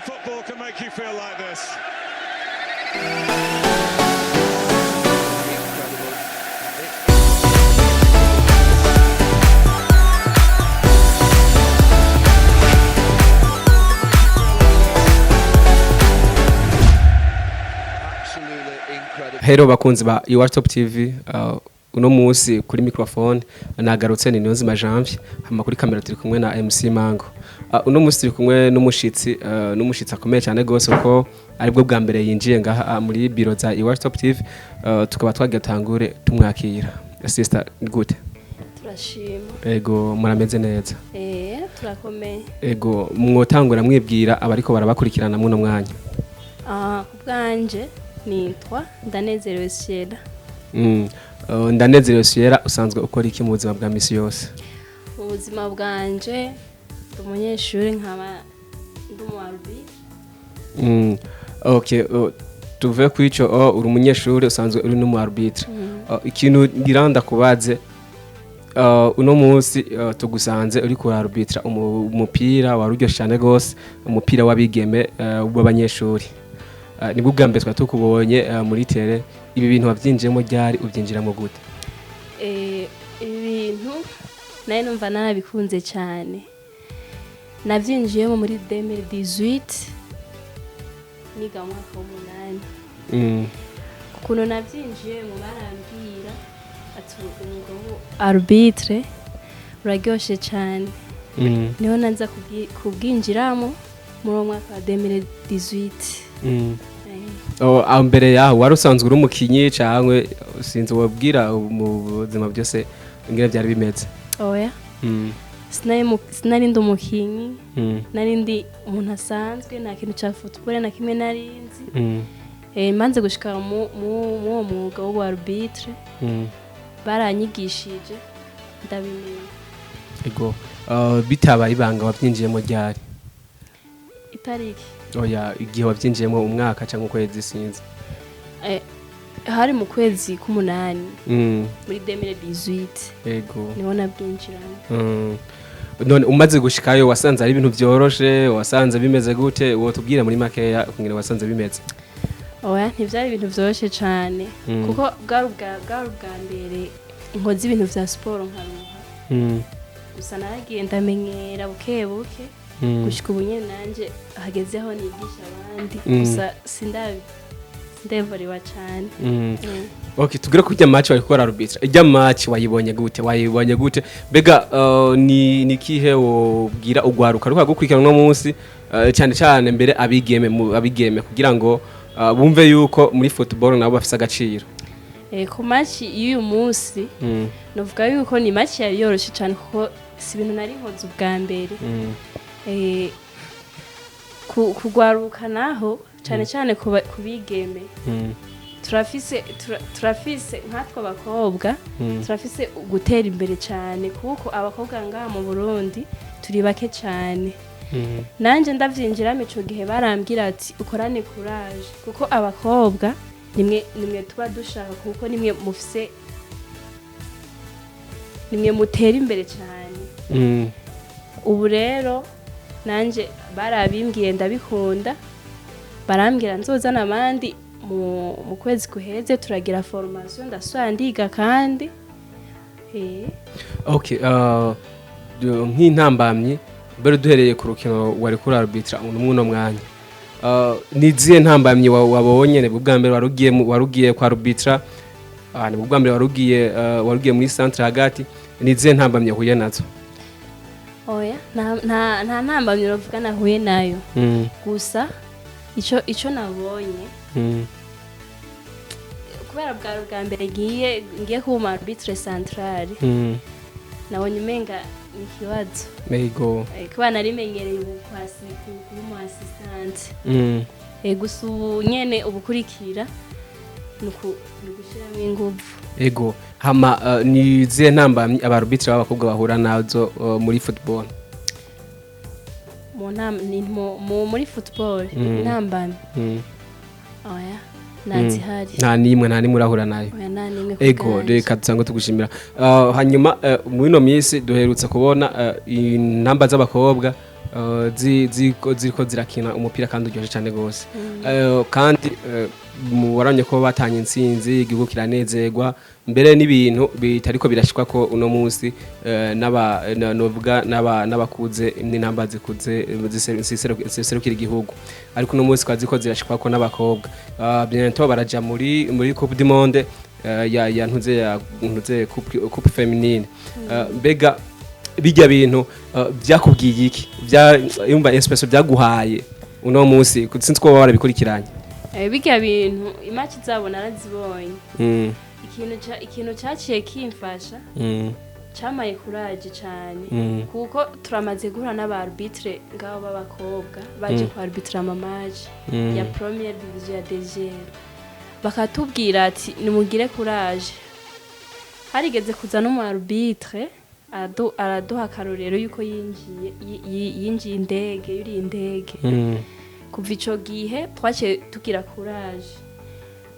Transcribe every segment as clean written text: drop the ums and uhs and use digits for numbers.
only football can make you feel like this. Hello bakunzi ba Top TV, uno munsi kuri microphone nagarutse ni Niyonzima Janvier, hama kuri kamera turi kumwe na MC Mango. Uno munsi turi kumwe n'umushitsi akomeye cyane gose uko aribwo bwa mbere yinjiye ngaha muri biro za Top TV, tukaba twagatangure tumwakira. Sister good. Turashima. Ego murameze neza. Turakomeye. Ego mwotangura mwibwira abariko barabakurikirana muno mwanya. Kubwanje nitwa Ndanezerewe Siera. Ndanezerewe Siera, usanzwe ukora iki mu buzima bwa misi yose? Ubuzima bwanje umunyeshuri nkaba ndumu arbitre. Okay, tuve kwico uri umunyeshuri usanzwe uri n'umu arbitre. Ikintu ngiranda kubaze uno munsi tugusanze uri ku arbitre umupira waruryoshye cyane gose, umupira w'abigeme w'abanyeshuri. Nibwo bwa mbere tukubonye muri tele, ibi bintu wabyinjiyemo ryari, ubyinjiramo gute? Ibintu naye numva narabikunze cyane. Nabyinjiyemo muri 2018 niga mwaka w'8. Kuno nabyinjiyemo barambwira ati umugabo arbitre uraryoshe cyane. Niho nanza kubwinjiramo muri mwaka wa 2018. Mbere yaho wari usanzwe uri umukinyi cyangwa sinzi wabwira mu buzima byose ngira byari bimeze? Oya. Sinari ndi umukinyi, nari ndi umuntu asanzwe, nta kintu cya football na kimwe narinzi. Manze gushika mu mwuga wo arbitre, baranyigishije ndabimenya. Ego bitabaye ibanga wabyinjiyemo ryari? Itariki. Oya, igihe wabyinjiyemo umwaka cyangwa ukwezi sinzi. Hari mu kwezi k'8 muri 2018. Ego niho nabyinjiramo. None umaze gushikayo wasanze ari ibintu byoroshe, wasanze bimeze gute? Wo tubwire muri makeya kungene wasanze bimeze. Oya, ntivyari ibintu byoroshe cyane kuko bwari ubwa mbere nkoze ibintu vya sport nkaruha. Gusa naragiye ndamenyera buke buke gushika ubu nyene nanje hagezeho nigisha abandi, gusa ndevoriwa cyane. Okay, tugire kujya match wari gukora arbitre. Ijya match wayibonye gute? Bega ni kihe wobwira ugwaruka ruka gukurikirana no munsi cyane cyane mbere abigeme kugira ngo bumve yuko muri football nabo bafise agaciro? Ku match y'uyu munsi novuga yuko ni match yari yoroshe cyane kuko si ibintu nari nkoze ubwa mbere. Kugwaruka naho cyane cyane kubigeme turafise nkatwa abakobwa turafise gutera imbere cyane kuko abakobwa ngaha mu Burundi turi bake cyane. Nanje ndavyinjiramo ico gihe barambwira ati ukorane courage kuko abakobwa nimwe tuba dushaka kuko nimwe mutera imbere cyane. Ubu rero nanje barabimbwiye ndabikunda, barambwira nzozana abandi mu kwezi kuheze turagira formation ndasubira ndiga kandi. Okay, nk'intambamye bari duhereye ku rukino wari kuri arbitre muno mwanya, niziye ntambamye wabonye? Nibwo bwa mbere warugiye kwa arbitre, nibwo bwa mbere warugiye muri centre hagati, niziye ntambamye huye nazo? Oya, nta ntambamye novuga nahuye nayo. Gusa ico nabonye kubera bwa mbere ngiye ku arbitre central, nabonye umenga ni kibazo. Ego kuba narimenyereye mu assistant. Gusa ubu nyene ubukurikira nugushiramo ingufu. Ego hama niziye ntambamye abarbitre b'abakobwa bahura nazo muri football? Muri football ntambamye. Oya, nazihari. Nta nimwe urahura nayo? Oya, nta nimwe. Ego reka dusanzwe tugushimira. Hanyuma muri no minsi duherutse kubona intamba z'abakobwa ziriko zirakina umupira kandi uryoshye cyane gose kandi waranye ko batanye intsinzi igihugu kiranezerwa mbere n'ibintu bitariko birashikwa ko uno munsi n'abakuze n'intamba zikuze ziserukira igihugu ariko uno munsi kwazi ko zirashikwa ko n'abakobwa bientôt baraja muri Coupe du Monde ya ntuze coupe féminine mbega bijya bintu byakubwiye iki yumva espèce byaguhaye uno munsi sinzi ko barabikurikiranye bijya bintu imatch zabo narazibonye ikintu cyaciye kimfasha cyamaye courage cyane kuko turamaze guhura n'aba arbitre ngabo babakobwa baje ku arbitre amamaje ya première division ya DGR bakatubwira ati nimugire courage harigeze kuza no mu arbitre araduha akarorero yuko yinjiye indege yuri indege kuva ico gihe twaciye tugira courage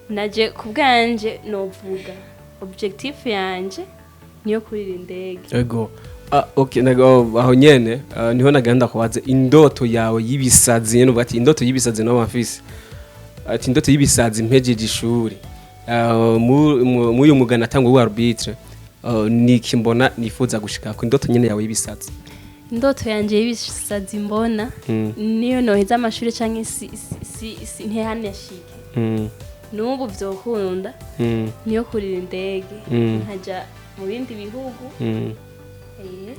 naje kubwanje novuga objectif yanje niyo kurira indege ego okay nago aho nyene niho naganda kubaze indoto yawe yibisazi nyene ubati indoto yibisazi no bafise ati indoto yibisazi mpejeje ishuri mu uyu mugana tangwa wa arbitre niki mbona nifuza gushika ku indoto nyene yawe yibisazi indoto yanje yibisazi mbona niyo noheza amashuri canke ntihane yashike nubu vyokunda niyo kurira indege nkaja mu bindi bihugu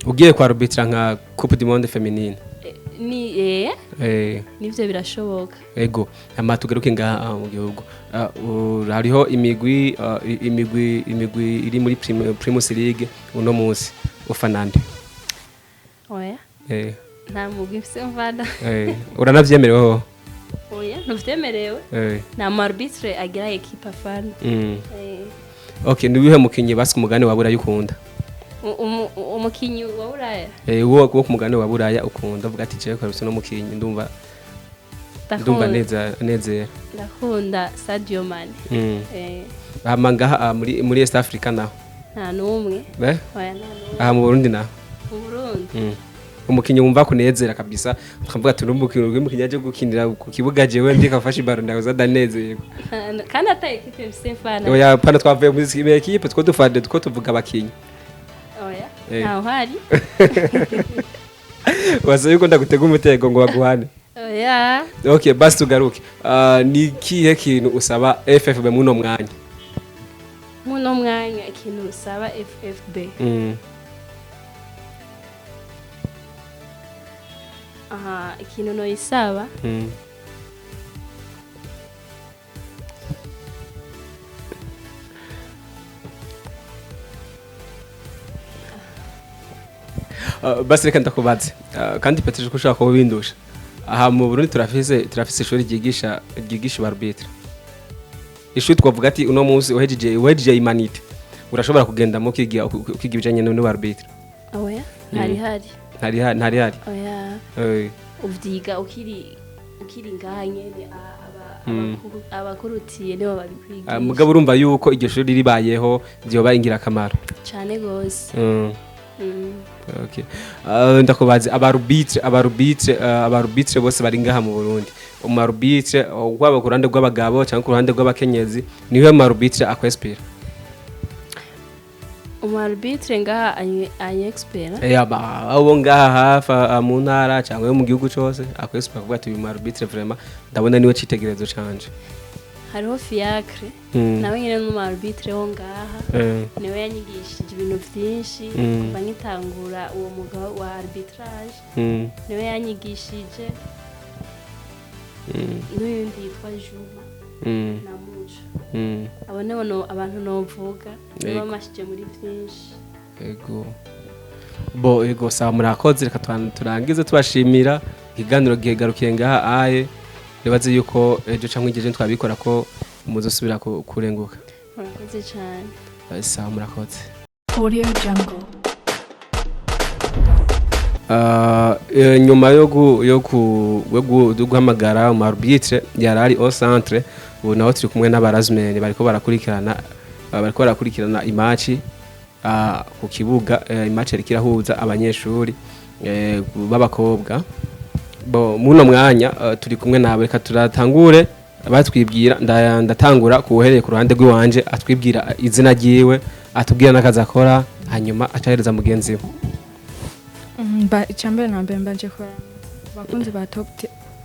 ugiye kwa arbitre nka Coupe du Monde féminine nivyo birashoboka ego amatugaruke ngaha mu gihugu hariho imigwi iri muri Primus League uno munsi ufanande oya nta mugwi mfise mvana uranavyemereweho oya ntuvyemerewe na arbitre agira equipe afana okay nibihe mukinyi basi kumugane wabura yukunda umukinyi wa Buraya wo kumugane wa Buraya ukunda vuga ati je ko no mukinyi ndumva neza ndakunda Sadio Mane amanga muri East Africa naho nta numwe oya nta mu Burundi naho mu Burundi umukinyi wumva kunezera kabisa tukavuga ati umukinyi aje gukinira ku kibuga jewe ndikafasha ibaro ndaza danezerwa kandi ataye equipe msefana oya pana twavuye muri equipe two dufande two tuvuga abakinyi oya ntaho hari wazo yuko ndagutega umutego ngo baguhane oya okay basi tugaruke ni kihe kintu usaba FFB muno mwanya ikintu usaba FFB ikintu no isaba basi reka ndakubaze kandi Petre ko ushaka kubindusha aha mu Burundi turafise ishuri ryigisha arbitre ishuri twavuga ati uno munsi uhejeje imanite urashobora kugenda mu kwiga ibijanye no arbitre oya ntari oya uvyiga ukiri nganye abakurutiye nibo babikwigisha mugabo urumva yuko iryo shuri ribayeho byoba ingira kamaro cyane gose okay ndakubaze abarubitre bose bari ngaha mu Burundi umarubitre gwaba ku ruhande rw'abagabo cyangwa ku ruhande rw'abakenyezi niwe marubitre akwespera umarbitre ngaha anyexpera abo ngaha hafa mu ntara cyangwa mu gihugu cyose akwespera kuvuga ati uyu marbitre vraiment ndabona niwe citegerezo canje hariho fiacre nawe nyine n'umarbitre wo ngaha niwe yanyigishije ibintu byinshi kuva nkitangura uwo mugabo wa arbitrage niwe yanyigishije n'uyundi yitwa Juma na Muco abone abantu novuga nibo bamashije muri byinshi ego sawa murakoze reka turangize tubashimira ikiganiro gihegarukiye ngaha aye nibaze yuko ejo cyangwa igihe twabikora ko muzosubira kurenguka murakoze cyane sawa murakoze Audio Jungle nyuma yo guhamagara mu arbitre yarari au centre ubu naho turi kumwe n'abarazmeni bariko barakurikirana imaci ku kibuga imaci iriko irahuza abanyeshuri babakobwa bo muno mwanya turi kumwe nawe reka turatangure batwibwira ndatangura kuhereye ku ruhande rw'iwanje atwibwira izina ryiwe atubwira n'akazi akora hanyuma acahereza mugenzi we icyambere na mbere mbanje kora bakunze ba Top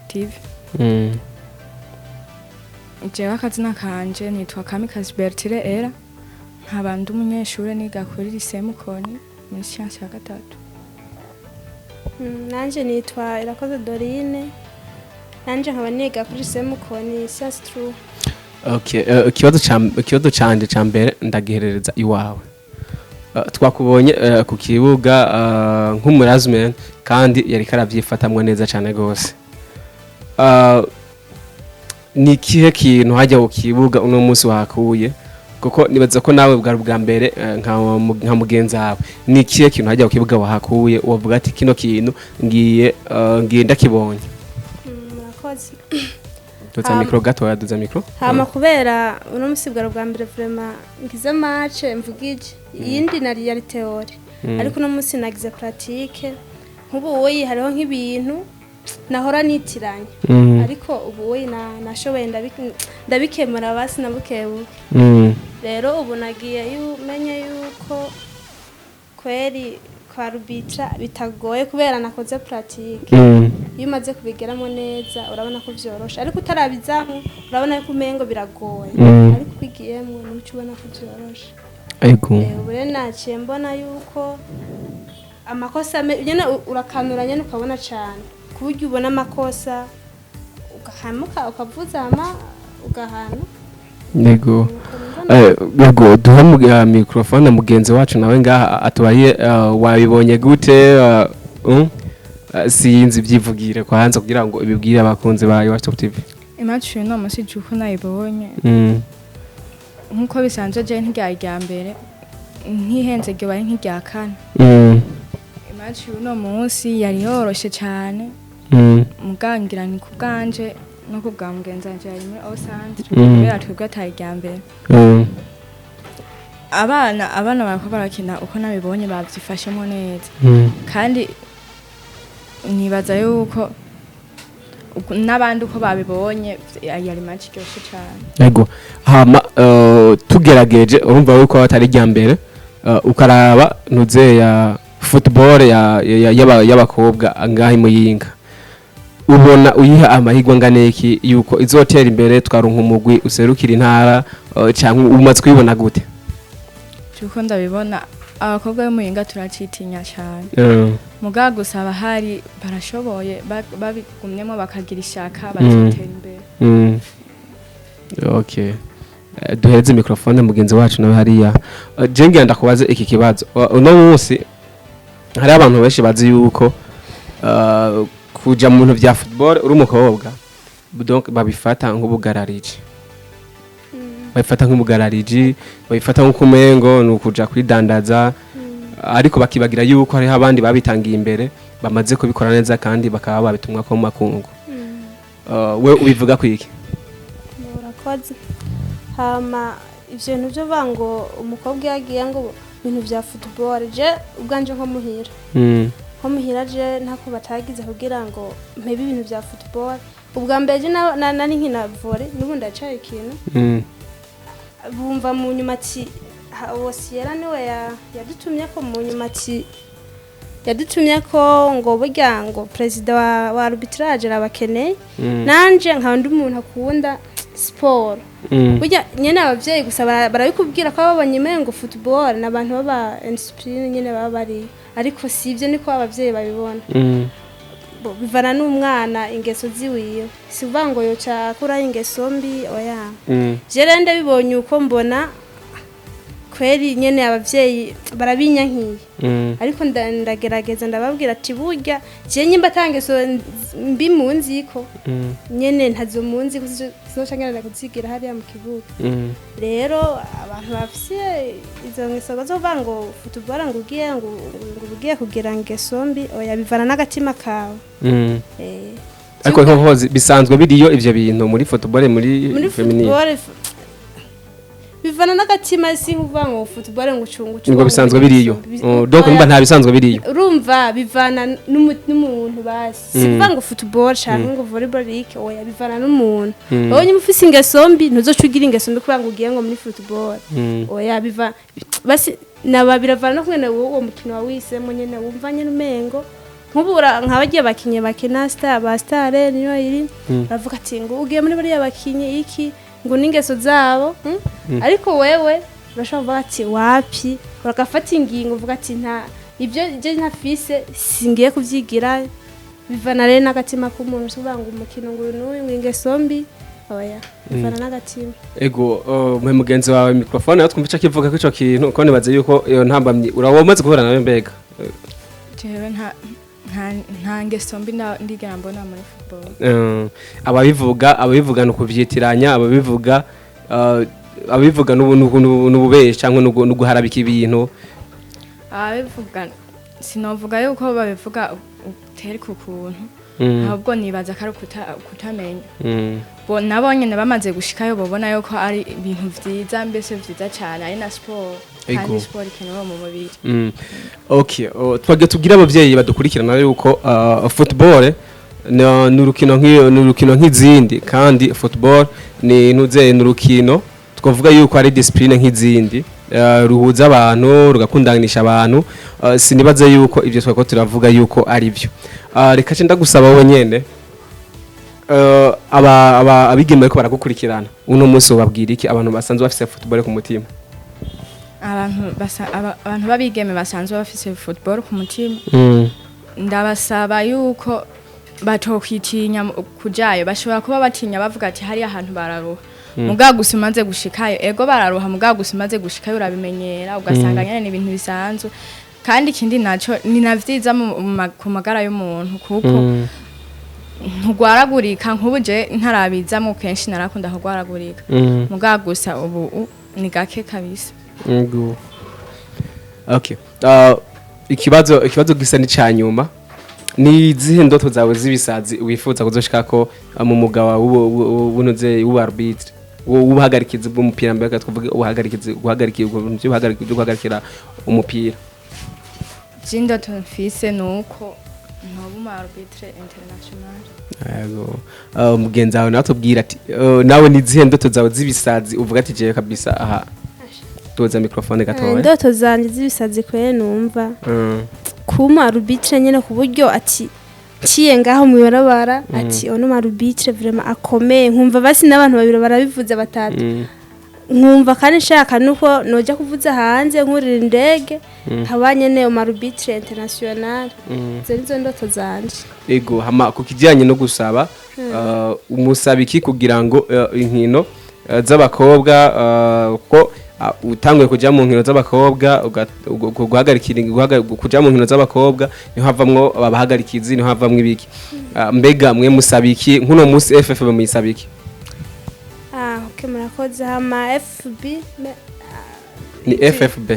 TV jewe akazina kanje nitwa Kamikazi Bertire Era nkaba ndi umunyeshuri niga kuri lycée Mukoni muri science ya gatatu. Nanje nitwa Irakoze Dorine nanje nkaba niga kuri lycée Mukoni science true. Okay, ikibazo canje cambere ndagiherereza iwawe. Twakubonye ku kibuga nk'umurazmen kandi yari karavyifatamwe neza cyane gose. Ni kihe kintu hajya ku kibuga uno munsi wakuye kuko nibaza ko nawe bwa mbere nka mugenzi wawe ni kihe kintu hajya ku kibuga wahakuye wavuga ati kino kintu ngiye ndakibonye. Murakoze. Tuza micro gato yaduza micro. Hama kubera uno munsi bwa mbere vraiment ngize match mvugije yindi nari yari theory ariko uno munsi nagize pratique nk'ubu woyi hariho nk'ibintu nahora nitiranye ariko ubu woyi nashoboye ndabikemura basi nabukebuke rero ubu nagiye umenye yuko kweri kwa arbitre bitagoye kubera nakoze pratique iyo umaze kubigeramo neza urabona ko byorosha ariko utarabizaho urabona yuko umengo biragoye ariko ubigiyemo n'uco ubona ko byorosha. Ego ubu rero naciye mbona yuko amakosa nyene urakanuranye ukabona cyane kuburyo ubona amakosa ugahamuka ukavuza ama ugahana. Yego duha mu microphone mugenzi wacu nawe ngaha atubaye wabibonye gute sinzi byivugire kwa hanze kugira ngo ibibwire abakunzi ba Top TV. Imatch no munsi juko nayibonye nkuko bisanzwe je ntiryarya mbere ntihenze gyo bari nk'irya kane. Imatch no munsi yari yoroshe cyane mugangira ni kubganje no kubwa mugenzi wanje ari muri centre kubera twebwe atarya mbere. Abana barako barakina uko nabibonye bavyifashemo neza kandi nibaza yuko n'abandi uko babibonye yari match cyose cyane. Yego hama tugerageje urumva yuko atari rya mbere ukaraba ntuze ya football y'abakobwa angahe muyinga ubona uyiha amahigwa nganeki yuko izotera imbere twaronka umugwi userukira intara cyangwa umaze kwibona gute? Cyuko ndabibona abakobwa bo muyinga turacitinya cyane muga gusaba hari barashoboye babigumyemo bakagira ishaka batera imbere. Okay, duhereze microphone mugenzi wacu nawe hariya jenge ndakubaze iki kibazo uno munsi hari abantu benshi bazi yuko kuja mu bintu vya football uri umukobwa donc babifata nk'ubugarariji babifata nk'umugarariji babifata nk'ukumengo nukuja kwidandaza ariko bakibagira yuko hari abandi babitangiye imbere bamaze kubikora neza kandi bakaba babitumwa ko mu makungu. We ubivuga kwiki? Murakoze. Hama ivyo bintu byo bango umukobwa yagiye ngo ibintu vya football je ubwanje nko muhira nko muhira je ntako batagize kugira ngo mpebe ibintu vya football ubwa mbere je nari nkina volley n'ubundi acaye ikintu bumva mu nyuma ati wosiyera niwe yadutumye ko mu nyuma ati yadutumye ko ngo burya ngo president wa arbitrage arabakeneye nanje nkandi umuntu akunda sport burya nyene abavyeyi gusa barabikubwira ko babonye mengo football n'abantu baba discipline nyene baba bari ariko sivyo niko abavyeyi babibona bivana n'umwana ingeso ziwiye sivuga ngo yoca kura ingeso mbi oya je rende bibonye uko mbona kweri nyene abavyeyi barabinyankiye ariko ndagerageza ndababwira ati burya je nyimba tangeso mbi munziko nyene ntazo munzi kuzocangira kuzigira hariya mu kibuga rero abantu bafise izo ngeso zo vango football ngugiye kugira ngeso mbi oya bivana n'agatima kawe ariko bisanzwe biriyo ivyo bintu muri football muri feminine bivana n'agatima si kuvuga ngo football ngo ucunga ngo bisanzwe biriyo donc nimba nta bisanzwe biriyo urumva bivana n'umuntu basi si kuvuga ngo football cyangwa ngo volleyball oya bivana n'umuntu wowe nyuma ufise ingeso mbi ntuzocugira ingeso mbi kuvuga ngo ugiye ngo muri football oya biva basi naba biravana no kumwe uwo mukino wawisemo nyene wumva nyene umengo nkubura nkabagiye bakinye bakina star niyo iri bavuga ati ngo ugiye muri bari yabakinye iki ngo ningeso zabo ariko wewe urashobora ati wapi uragafata ingingo uvuga ati nta ibyo je ntafise singiye kuvyigira bivana rero n'agatima k'umuntu uvuga ngo umukino ngo n'uyu ingeso mbi oya bivana n'agatima ego mwe mugenzi wawe microphone natwumva ico kivuga ko ico kintu ko nibaze yuko iyo ntambamye urawomaze guhura nawe mbega jewe nta ngeso mbi ndigera mbona muri football ababivuga no kuvyitiranya ababivuga n'ububeshi cyangwa no guharabika ibintu ababivuga sinovuga yuko babivuga uteri ku kuntu ahubwo nibaza ko ari kutamenya nabo nyine bamaze gushikayo babona yuko ari ibintu vyiza mbese vyiza cyane ari na sport kandi sport ikenewe mu mubiri okay twage tubwira abavyeyi badukurikirana yuko football ni urukino nk'izindi kandi football ni n'urukino twavuga yuko ari discipline nk'izindi ruhuza abantu rugakundanisha abantu sinibaze yuko ibyo twako turavuga yuko ari byo reka cyo ndagusaba wowe nyene abigeme ko baragukurikirana uno munsi ubabwira iki abantu basanzwe bafise football ku mutima abantu babigeme basanzwe bafise football ku mutima ndabasaba yuko batokwitinya kujayo bashobora kuba batinya bavuga ati hari ahantu bararuha mugagusa umaze gushikayo ego bararuha mugagusa umaze gushikayo urabimenyera ugasanga nyene ni ibintu bisanzwe kandi ikindi naco ni navyiza ku magara y'umuntu kuko ntugwaragurika nk'ubuje ntarabizamo kenshi narakunda kugwaragurika mugagusa ubu ni gake kabisa okay ikibazo gisa n'icanyuma ni zihe ndoto zawe z'ibisazi wifuza kuzoshikako mu mugabo wunoze arbitre ubuhagarikizi bw'umupira mbere twavuga guhagarikira umupira jindoto mfise nuko ntoba arbitre international yego mugenzi wawe natubwira ati nawe ni zihe ndoto zawe z'ibisazi uvuga ati je kabisa aha toza microphone gatoya ndoto zanje z'ibisazi kwere numva kuma arbitre nyene ku buryo ati ciye ngaho mu barabara ati ono arbitre vraiment akomeye nkumva basi n'abantu babiro barabivuze batatu nkumva kandi nshaka nuko noja kuvuza hanze nkurira indege habanye ne arbitre international zenzo ndoto zanje ego hama kukijyanye no gusaba umusabiki kugira ngo inkino z'abakobwa ko utanguye kujya mu nkino z'abakobwa guhagarikira kujya mu nkino z'abakobwa niho havamwo abahagarikizi niho havamwo ibiki mbega mwe musabiki nkuno munsi FFB muyisabiki okay murakoze hama FB ni FFB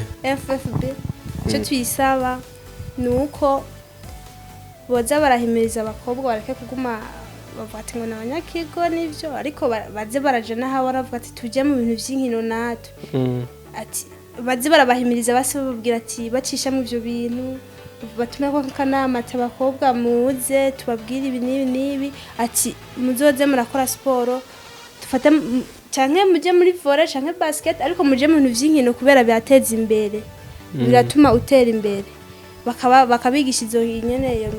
cyo tuyisaba nuko boza barahimiriza abakobwa bareke kuguma bavuga ati ngo n'abanyakigo nivyo ariko baze baraje naho baravuga ati tujye mu bintu by'inkino natwe ati baze barabahimiriza base babwira ati bacisha mu byo bintu batume ko kanama abakobwa muze tubabwire ibi nibi ati muzoze murakora sport tufate canke muje muri volley canke basket ariko muje mu bintu by'inkino kubera byateza imbere biratuma utera imbere bakabigisha izo nyene iyo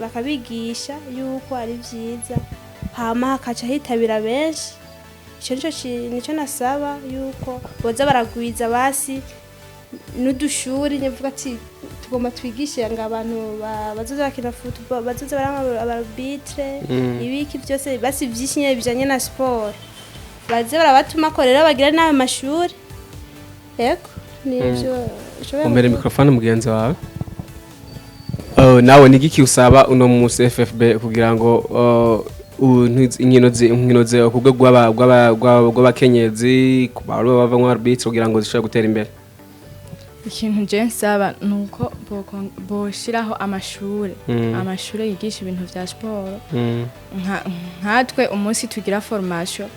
bakabigisha yuko ari byiza hama hakaca hitabira benshi nico nasaba yuko boza baragwiza basi n'udushuri nyevuga ati tugomba twigishe ngo abantu bazoza bakina football bazoza barama arbitre ibiki byose basi byishinye bijanye na sport baze barabatuma ko rero bagira nawe mashuri yego nivyo umbere microphone mugenzi wawe nawe nigiki usaba uno munsi FFB kugira ngo inkino ze kubwo gw'abakenyezi kubaro bavamwe arbitre kugira ngo zishobore gutera imbere ikintu je nsaba nuko boshiraho amashure yigisha ibintu vya sport nkatwe umunsi tugira formation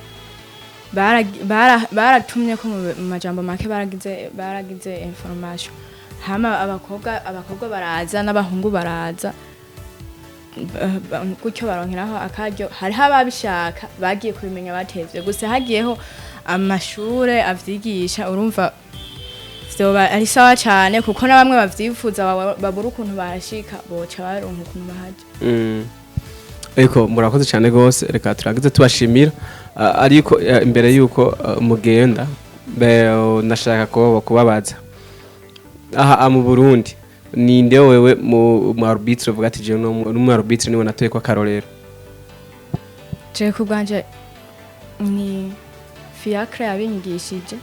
baratumye ko mu majambo make baragize information hama abakobwa baraza n'abahungu baraza gutyo baronkeraho akaryo hariho ababishaka bagiye kubimenya batevye gusa hagiyeho amashure avyigisha urumva vyoba ari sawa cyane kuko na bamwe bavyifuza babura ukuntu bahashika boca baronka ukuntu bahaje Eko murakoze cyane gose reka turagize tubashimira ariko imbere yuko mugenda nashaka ko kubabaza aha mu Burundi ninde wewe mu arbitre uvuga ati je no mu arbitre niwe natoye kwa karorero je kubwanje ni fiacre yabinyigishije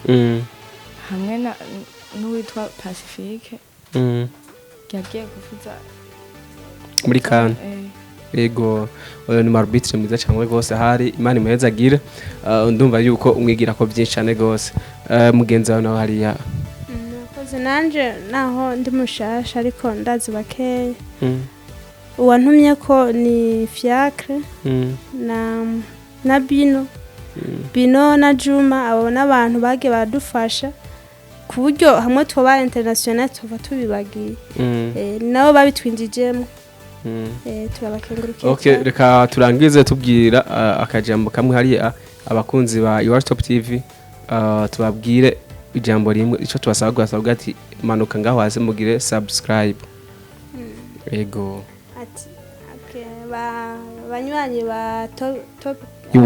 hamwe na n'uwitwa Pacifique yagiye kuvuza muri kan ego ni mu arbitre mwiza cyangwa gose hari imana imeheza agira ndumva yuko umwigira ko byinshi cyane gose mugenzi wawe nawe hariya nanje naho ndi mushasha ariko ndazi bakeye uwantumye ko ni fiacre na bino na Juma abo n'abantu bage badufasha ku buryo hamwe twoba international tuva tubibagiye nabo babitwinjijemo turabakengurukiye okay reka turangize tubwira akajambo kamwe hari abakunzi ba Top TV tubabwire ijambo rimwe ico tubasaba ati manuka ngaho hasi mugire subscribe ego ati okay banywanyi ba top Top TV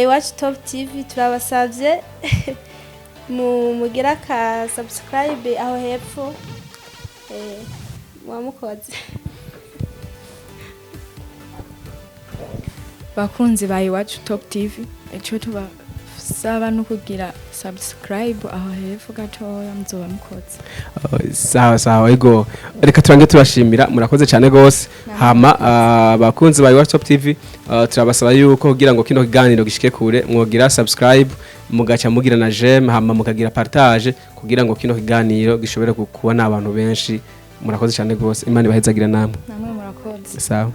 Watch Top TV turabasavye mugira ka subscribe aho hepfo wamukoze bakunzi ba Watch Top TV ico tubasaba no kugira subscribe aho hepfo gatoya muzoba mukoze sawa ego reka turange turashimira murakoze cyane gose hama abakunzi ba Top TV turabasaba yuko kugira ngo kino kiganiro gishike kure mwogira subscribe mugaca mugira na j'aime hama mukagira partage kugira ngo kino kiganiro gishobore kubona abantu benshi murakoze cyane gose imana ibahezagira namwe murakoze sawa